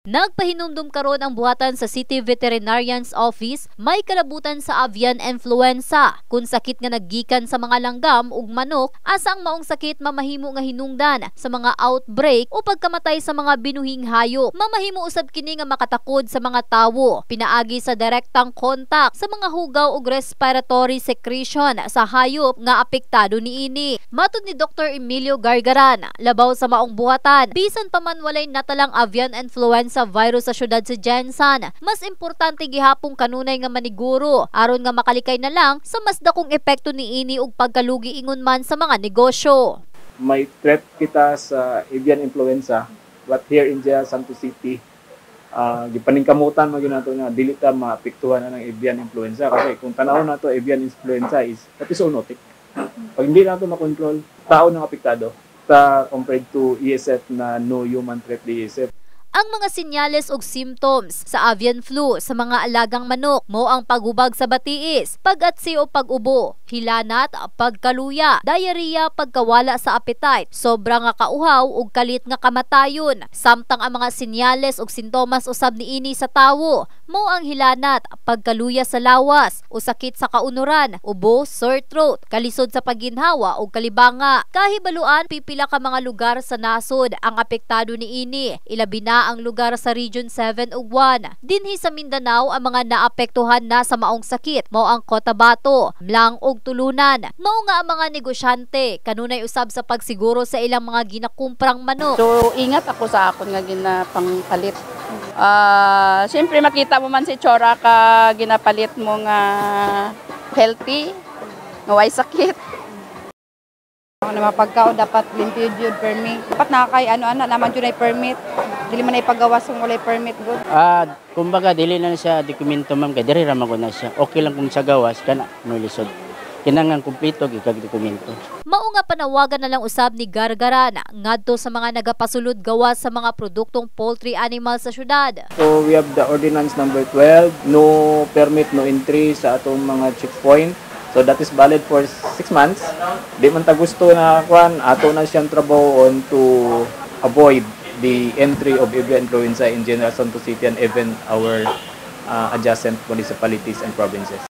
Nagpahinumdum karon ang buhatan sa City Veterinarian's Office may kalabutan sa avian influenza kung sakit nga naggikan sa mga langgam ug manok asa ang maong sakit mamahimo nga hinungdan sa mga outbreak o pagkamatay sa mga binuhing hayop. Mamahimo usab kini nga makatakod sa mga tawo pinaagi sa direktang kontak sa mga hugaw ug respiratory secretion sa hayop nga apektado niini. Matud ni Dr. Emilio Gargaran, labaw sa maong buhatan bisan pa man walay natalang avian influenza sa virus sa syudad sa Jensan, mas importante gihapong kanunay nga maniguro aron nga makalikay na lang sa mas dakong epekto niini ug pagkalugi ingon man sa mga negosyo. May threat kita sa avian influenza, but here in Santos City, gipaningkamutan mo ginato nga dili ta maapektuhan na ng avian influenza kasi kung tanaw na to avian influenza is zoonotic. Pag hindi nato makontrol, tao nang apektado ta compared to ESF na no human threat ESF. Ang mga sinyales ug symptoms sa avian flu sa mga alagang manok mao ang paghubag sa batiis, pag-atsi o pag-ubo, hilanat, pagkaluya, diarrhea, pagkawala sa appetite, sobra nga kauhaw ug kalit nga kamatayon. Samtang ang mga sinyales ug sintomas usab niini sa tawo mao ang hilanat, pagkaluya sa lawas o sakit sa kaunuran, ubo, sore throat, kalisod sa pagginhawa ug kalibanga. Kahibaluan pipila ka mga lugar sa nasod ang apektado niini, ilabi na ang lugar sa Region 7 ug 1. Dinhi sa Mindanao ang mga naapektuhan na sa maong sakit mao ang Cotabato, Mlang ug Tulunan. Mao nga ang mga negosyante kanunay usab sa pagsiguro sa ilang mga ginakumprang manok. So ingat ako sa akon nga ginapangpalit. Siyempre makita mo man si Chora ka ginapalit mo nga healthy, nga way sakit. Ang mapagkao dapat limpyo jud permit. Dapat nakakay ano-ano naman jud ay permit. Dili man ay pagawas kung walay permit gud. Kumbaga dili na siya dokumento ma'am kay diri ra man na siya. Okay lang kung sa gawas kana no lisod. Kinahanglan kumpleto gikag dokumento. Mao nga panawagan na lang usab ni Gargaran ngadto sa mga nagapasulod gawas sa mga produktong poultry animal sa syudad. So we have the ordinance number 12, no permit no entry sa atong mga checkpoint. So that is valid for 6 months. Di man ta gusto na kuan ato na siyang trabaho on to avoid the entry of avian influenza in General Santos City and even our adjacent municipalities and provinces.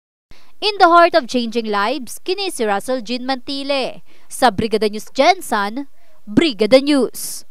In the heart of changing lives, kini si Russell Jean Mantile sa Brigada News Jensan, Brigada News.